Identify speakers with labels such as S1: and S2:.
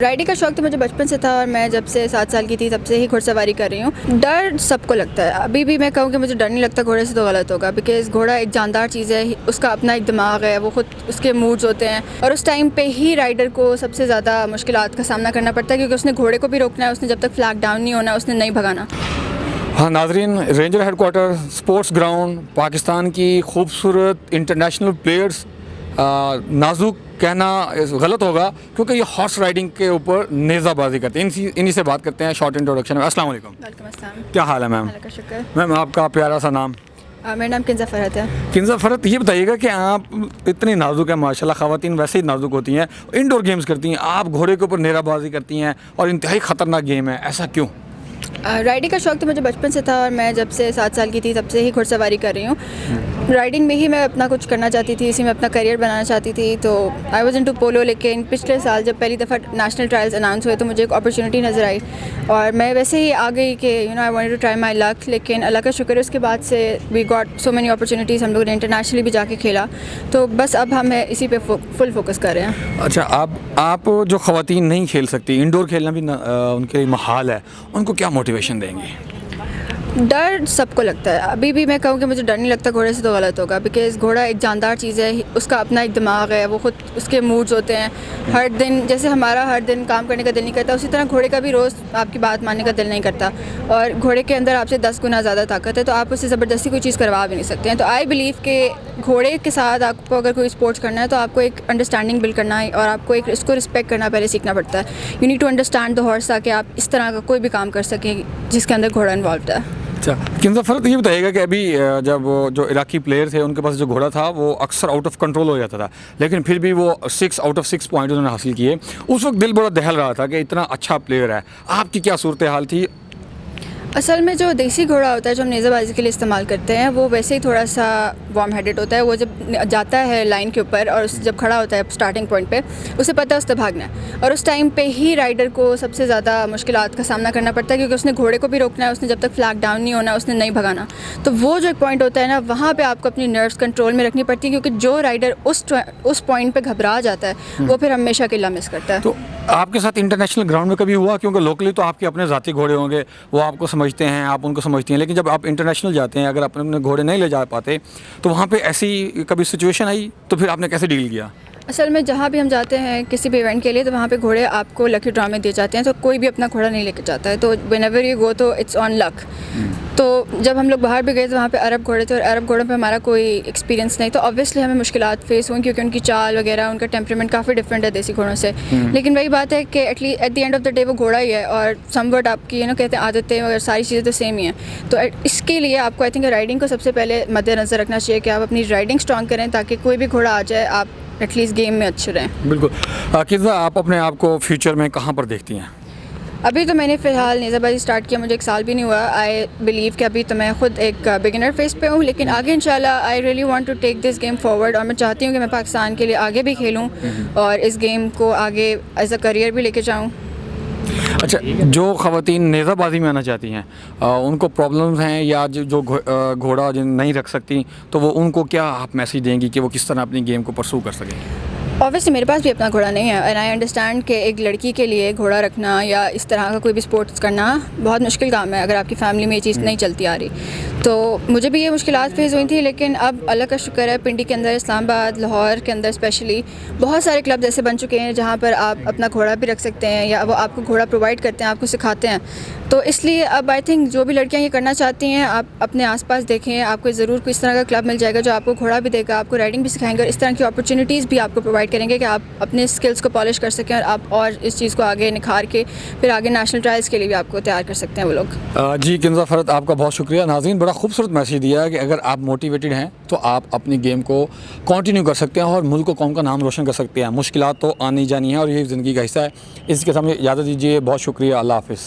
S1: Riding का शौक़ तो मुझे बचपन से था और मैं जब से 7 साल की थी तब से ही घुड़सवारी कर रही हूँ। डर सबको लगता है, अभी भी मैं कहूँ कि मुझे डर नहीं लगता घोड़े से तो गलत होगा, बिकॉज़ घोड़ा एक जानदार चीज़ है, उसका अपना एक दिमाग है, वो खुद उसके मूड्स होते हैं और उस टाइम पे ही राइडर को सबसे ज़्यादा मुश्किलात का सामना करना पड़ता है, क्योंकि उसने घोड़े को भी रोकना है, उसने जब तक फ्लैग डाउन नहीं होना उसने नहीं भगाना।
S2: हाँ नाजरीन, ranger headquarter sports ground Pakistan की खूबसूरत इंटरनेशनल प्लेयर्स, नाजुक कहना गलत होगा क्योंकि ये हॉर्स राइडिंग के ऊपर नेज़ाबाजी करते हैं। इन्हीं से बात करते हैं शॉर्ट इंट्रोडक्शन में। अस्सलाम वालेकुम।
S1: वालेकुम अस्सलाम।
S2: क्या हाल है मैम?
S1: अल्लाह का शुक्र।
S2: मैम आपका प्यारा सा नाम?
S1: मेरा नाम किंज़ा फ़रहत है।
S2: किंज़ा फ़रहत, ये बताइएगा कि आप इतनी नाजुक हैं, माशाल्लाह ख़वातीन वैसे ही नाजुक होती हैं, इंडोर गेम्स करती हैं, आप घोड़े के ऊपर नेज़ाबाजी करती हैं और इंतहाई ख़तरनाक गेम है, ऐसा क्यों?
S1: राइडिंग का शौक़ तो मुझे बचपन से था और मैं जब से 7 साल की थी तब से ही घुड़सवारी कर रही हूँ। राइडिंग में ही मैं अपना कुछ करना चाहती थी, इसी में अपना करियर बनाना चाहती थी। तो आई वाज इनटू पोलो, लेकिन पिछले साल जब पहली दफ़ा नेशनल ट्रायल्स अनाउंस हुए तो मुझे एक अपॉर्चुनिटी नज़र आई और मैं वैसे ही आ गई कि I wanted to try my luck. लेकिन अल्लाह का शुक्र है, उसके बाद से we got so many opportunities, हम लोगों ने इंटरनेशनली भी जाके खेला। तो बस अब हम इसी पे फुल फोकस कर रहे हैं।
S2: अच्छा, आप जो ख़वातीन नहीं खेल सकती, इंडोर खेलना भी उनके लिए महाल है, उनको क्या मोटिवेशन देंगे?
S1: डर सबको लगता है, अभी भी मैं कहूँ कि मुझे डर नहीं लगता घोड़े से तो गलत होगा, बिकॉज़ घोड़ा एक जानदार चीज़ है, उसका अपना एक दिमाग है, वो खुद उसके मूड्स होते हैं। हर दिन जैसे हमारा हर दिन काम करने का दिल नहीं करता, उसी तरह घोड़े का भी रोज़ आपकी बात मानने का दिल नहीं करता और घोड़े के अंदर आपसे 10 गुना ज़्यादा ताकत है, तो आप उससे ज़बरदस्ती कोई चीज़ करवा भी नहीं सकते हैं। तो आई बिलीव कि घोड़े के साथ आपको अगर कोई स्पोर्ट्स करना है तो आपको एक अंडरस्टैंडिंग बिल्ड करना है और आपको एक इसको रिस्पेक्ट करना पहले सीखना पड़ता है। You need to understand the horse ताकि आप इस तरह का कोई भी काम कर सकें जिसके अंदर घोड़ा इन्वॉल्व है।
S2: अच्छा, किंज़ा फ़रहत, ये बताइएगा कि अभी जब जो इराकी प्लेयर थे उनके पास जो घोड़ा था वो अक्सर आउट ऑफ कंट्रोल हो जाता था, लेकिन फिर भी वो 6 आउट ऑफ 6 पॉइंट उन्होंने हासिल किए। उस वक्त दिल बड़ा दहल रहा था कि इतना अच्छा प्लेयर है। आपकी क्या सूरत हाल थी?
S1: असल में जो देसी घोड़ा होता है जो हम नेज़ाबाजी के लिए इस्तेमाल करते हैं वो वैसे ही थोड़ा सा वार्म हेडेड होता है। वो जब जाता है लाइन के ऊपर और जब खड़ा होता है स्टार्टिंग पॉइंट पे, उसे पता है उससे भागना है और उस टाइम पे ही राइडर को सबसे ज़्यादा मुश्किलात का सामना करना पड़ता है, क्योंकि उसने घोड़े को भी रोकना है, उसने जब तक फ्लैग डाउन नहीं होना उसने नहीं भगाना। तो वो जो एक पॉइंट होता है ना, वहाँ पर आपको अपनी नर्व्स कंट्रोल में रखनी पड़ती है, क्योंकि जो राइडर उस पॉइंट पर घबरा जाता है वो फिर हमेशा किला मिस करता है।
S2: तो आपके साथ इंटरनेशनल ग्राउंड में कभी हुआ? क्योंकि लोकली तो आपके अपने ज़ाती घोड़े होंगे, वो आपको समझते हैं, आप उनको समझती हैं, लेकिन जब आप इंटरनेशनल जाते हैं, अगर आप अपने घोड़े नहीं ले जा पाते तो वहाँ पे ऐसी कभी सिचुएशन आई तो फिर आपने कैसे डील किया?
S1: असल में जहाँ भी हम जाते हैं किसी भी इवेंट के लिए तो वहाँ पे घोड़े आपको लकी ड्रा में दिए जाते हैं, तो कोई भी अपना घोड़ा नहीं लेकर जाता है, तो व्हेनेवर यू गो तो इट्स ऑन लक। तो जब हम लोग बाहर भी गए तो वहाँ पे अरब घोड़े थे और अरब घोड़ों पे हमारा कोई एक्सपीरियंस नहीं, तो ऑब्वियसली हमें मुश्किलात फेस हुई, क्योंकि उनकी चाल वगैरह उनका टेम्परामेंट काफ़ी डिफरेंट है देसी घोड़ों से। लेकिन वही बात है कि at least at the end of the day वो घोड़ा ही है और समवट आपकी कहते हैं आदतें वगैरह सारी चीज़ें तो सेम ही हैं। तो इसके लिए आपको आई थिंक राइडिंग को सबसे पहले मद्देनज़र रखना चाहिए कि आप अपनी राइडिंग स्ट्रॉन्ग करें ताकि कोई भी घोड़ा आ जाए आप एटलीस्ट गेम में अच्छे रहें।
S2: बिल्कुल। किंज़ा, आप अपने आप को फ्यूचर में कहाँ पर देखती हैं?
S1: अभी तो मैंने फ़िलहाल नेज़ाबाजी स्टार्ट किया, मुझे 1 साल भी नहीं हुआ। आई बिलीव कि अभी तो मैं ख़ुद एक बिगिनर फेस पे हूँ, लेकिन आगे इंशाल्लाह I really want to take this game forward और मैं चाहती हूँ कि मैं पाकिस्तान के लिए आगे भी खेलूँ और इस गेम को आगे एज अ करियर भी लेके जाऊँ।
S2: अच्छा, जो ख़वातीन नेज़ाबाजी में आना चाहती हैं, उनको प्रॉब्लम्स हैं या जो घोड़ा जो नहीं रख सकती, तो वो उनको क्या आप मैसेज देंगी कि वो किस तरह अपनी गेम को परसू कर सकें?
S1: ऑब्वियसली मेरे पास भी अपना घोड़ा नहीं है एंड आई अंडरस्टैंड कि एक लड़की के लिए घोड़ा रखना या इस तरह का कोई भी स्पोर्ट्स करना बहुत मुश्किल काम है अगर आपकी फैमिली में ये चीज़ नहीं चलती आ रही। तो मुझे भी ये मुश्किलात फेस हुई थी, लेकिन अब अल्लाह का शुक्र है पिंडी के अंदर, इस्लामाबाद, लाहौर के अंदर स्पेशली बहुत सारे क्लब्स ऐसे बन चुके हैं जहाँ पर आप अपना घोड़ा भी रख सकते हैं या वो आपको घोड़ा प्रोवाइड करते हैं, आपको सिखाते हैं। तो इसलिए अब आई थिंक जो भी लड़कियाँ ये करना चाहती हैं आप अपने आसपास देखें, आपको ज़रूर कोई इस तरह का क्लब मिल जाएगा जो आपको घोड़ा भी देगा, आपको राइडिंग भी सिखाएंगे और इस तरह की अपॉर्चुनिटीज़ भी आपको प्रोवाइड करेंगे कि आप अपने स्किल्स को पॉलिश कर सकें और आप और इस चीज़ को आगे निखार के फिर आगे नेशनल ट्रायल्स के लिए भी आपको तैयार कर सकते हैं वो लोग।
S2: जी किंज़ा फ़रहत, आपका बहुत शुक्रिया। नाज़रीन, बड़ा खूबसूरत मैसेज दिया है कि अगर आप मोटिवेटेड हैं तो आप अपनी गेम को कंटिन्यू कर सकते हैं और मुल्क को कौम का नाम रोशन कर सकते हैं। मुश्किलात तो आनी जानी है और यही ज़िंदगी का हिस्सा है। इसके सामने इजाज़त दीजिए। बहुत शुक्रिया। अल्लाह हाफ़िज़।